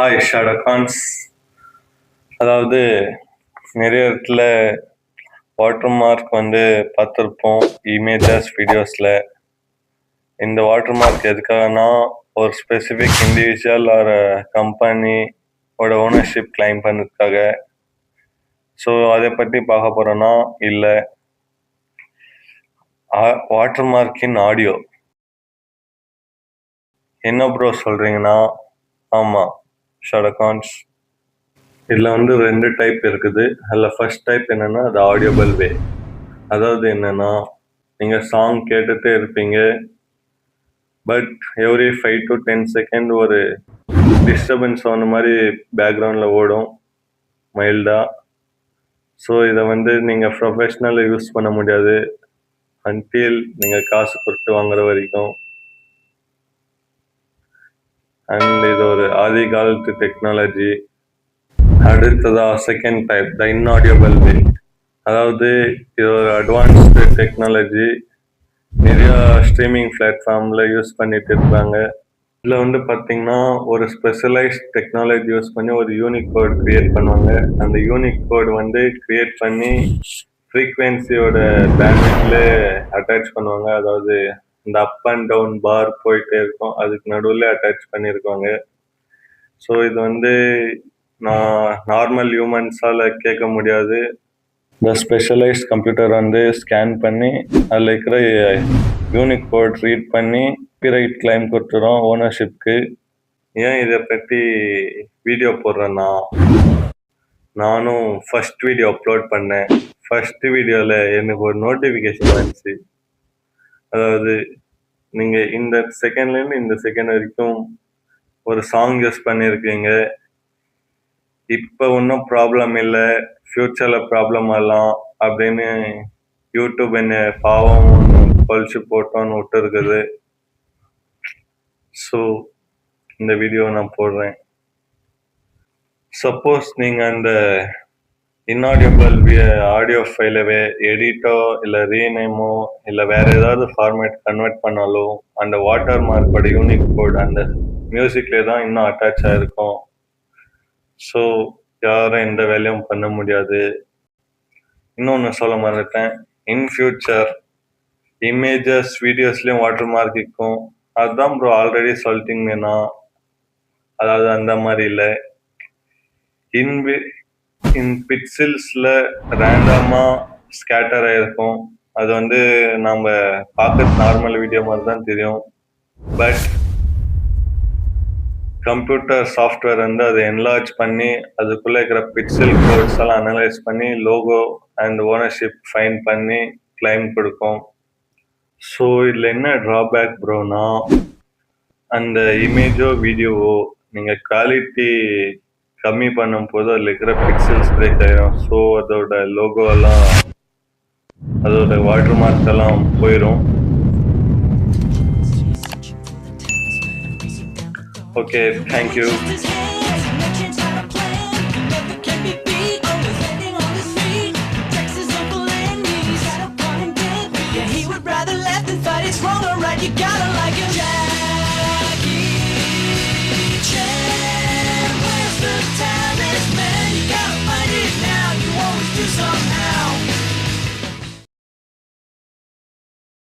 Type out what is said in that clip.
Hi ஷாடகான்ஸ். அதாவது நிறைய இடத்துல வாட்டர் மார்க் பார்த்துருப்போம் இமேஜஸ் வீடியோஸில். இந்த வாட்டர் மார்க் எதுக்காகனா ஒரு ஸ்பெசிஃபிக் இண்டிவிஜுவல் ஆர் கம்பெனியோட ஓனர்ஷிப் கிளைம் பண்ணுறதுக்காக. ஸோ அதை பற்றி பார்க்க போகிறோன்னா இல்லை, வாட்டர் மார்க்கின் ஆடியோ என்ன ப்ரோ சொல்கிறீங்கன்னா, ஆமாம் ஷாடகான்ஸ். இதில் 2 டைப் இருக்குது. அதில் ஃபர்ஸ்ட் டைப் என்னென்னா அது ஆடியோபிள் வே. அதாவது என்னென்னா, நீங்கள் சாங் கேட்டுகிட்டே இருப்பீங்க, பட் எவ்ரி 5 to 10 செகண்ட் ஒரு டிஸ்டர்பன்ஸ் ஆன மாதிரி பேக்ரவுண்டில் ஓடும் மைல்டாக. ஸோ இதை நீங்கள் ப்ரொஃபஷ்னலாக யூஸ் பண்ண முடியாது அன்டில் நீங்கள் காசு கொடுத்து வாங்குற வரைக்கும். அண்ட் இது ஒரு ஆதி காலத்து டெக்னாலஜி. அடுத்ததா செகண்ட் டைப் த இன்ஆடியபிள் வே. அதாவது இது ஒரு அட்வான்ஸ்டு டெக்னாலஜி. நிறையா ஸ்ட்ரீமிங் பிளாட்ஃபார்மில் யூஸ் பண்ணிட்டு இருக்காங்க. இதில் பார்த்தீங்கன்னா ஒரு ஸ்பெஷலைஸ்ட் டெக்னாலஜி யூஸ் பண்ணி ஒரு யூனிக் கோட் கிரியேட் பண்ணுவாங்க. அந்த யூனிக் கோட் கிரியேட் பண்ணி ஃப்ரீக்வன்சியோட பேண்ட்விட்ல அட்டாச் பண்ணுவாங்க. அதாவது இந்த அப் அண்ட் டவுன் பார் போயிட்டே இருக்கும், அதுக்கு நடுவில் அட்டாச் பண்ணியிருக்காங்க. ஸோ இது நார்மல் ஹியூமன்ஸால் கேட்க முடியாது. இந்த ஸ்பெஷலைஸ்ட் கம்ப்யூட்டர் ஸ்கேன் பண்ணி அதில் இருக்கிற யூனிக் கோட் ரீட் பண்ணி காப்பிரைட் கிளைம் கொடுத்துரும் ஓனர்ஷிப்க்கு. ஏன் இதை பற்றி வீடியோ போடுறேன்னா, நானும் ஃபர்ஸ்ட் வீடியோ அப்லோட் பண்ணேன். ஃபர்ஸ்ட் வீடியோவில் எனக்கு ஒரு நோட்டிஃபிகேஷன் வந்துச்சு. அதாவது நீங்கள் இந்த செகண்ட்லேருந்து இந்த செகண்ட் வரைக்கும் ஒரு சாங் யூஸ் பண்ணியிருக்கீங்க, இப்போ ஒன்றும் ப்ராப்ளம் இல்லை, ஃப்யூச்சரில் ப்ராப்ளம் ஆகலாம் அப்படின்னு யூடியூப் என்ன பாவம் பழிச்சு போட்டோன்னு விட்டுருக்குது. ஸோ இந்த வீடியோ நான் போடுறேன். சப்போஸ் நீங்கள் அந்த இன்ஆடியபிள் ஆடியோ ஃபைலவே எடிட்டோ இல்லை ரீநேமோ இல்லை வேறு ஏதாவது ஃபார்மேட் கன்வெர்ட் பண்ணாலும் அந்த வாட்டர் மார்க்கோட யூனிக் கோட் அந்த மியூசிக்லேயே தான் இன்னும் அட்டாச் ஆகிருக்கும். ஸோ யாரும் எந்த வேலையும் பண்ண முடியாது. இன்னொன்று சொல்ல மறந்துட்டேன், இன் ஃபியூச்சர் இமேஜஸ் வீடியோஸ்லேயும் வாட்டர் மார்க் இருக்கும். அதுதான் ப்ரோ ஆல்ரெடி சொல்லிட்டீங்கன்னா, அதாவது அந்த மாதிரி இல்லை, இன் பிக்சல்ஸில் ரேண்டமாக ஸ்கேட்டர் ஆகிருக்கும். அது நாம் பார்க்குறது நார்மல் வீடியோ மாதிரி தான் தெரியும். பட் கம்ப்யூட்டர் சாஃப்ட்வேர் அதை என்லார்ஜ் பண்ணி அதுக்குள்ளே இருக்கிற பிக்சல் கோட்ஸ் எல்லாம் அனலைஸ் பண்ணி லோகோ அண்ட் ஓனர்ஷிப் ஃபைன் பண்ணி கிளைம் கொடுக்கும். ஸோ இதில் என்ன ட்ராபேக் ப்ரோனா, அந்த இமேஜோ வீடியோவோ நீங்கள் குவாலிட்டி கம்மி பண்ணும் போது அதில் இருக்கிற பிக்சல்ஸ் பிரேக் ஆகிடும். ஸோ அதோட லோகோ எல்லாம் அதோட வாட்டர் மார்க் எல்லாம் போயிடும். Okay, thank you. He would rather left than fight. It's wrong or right, you gotta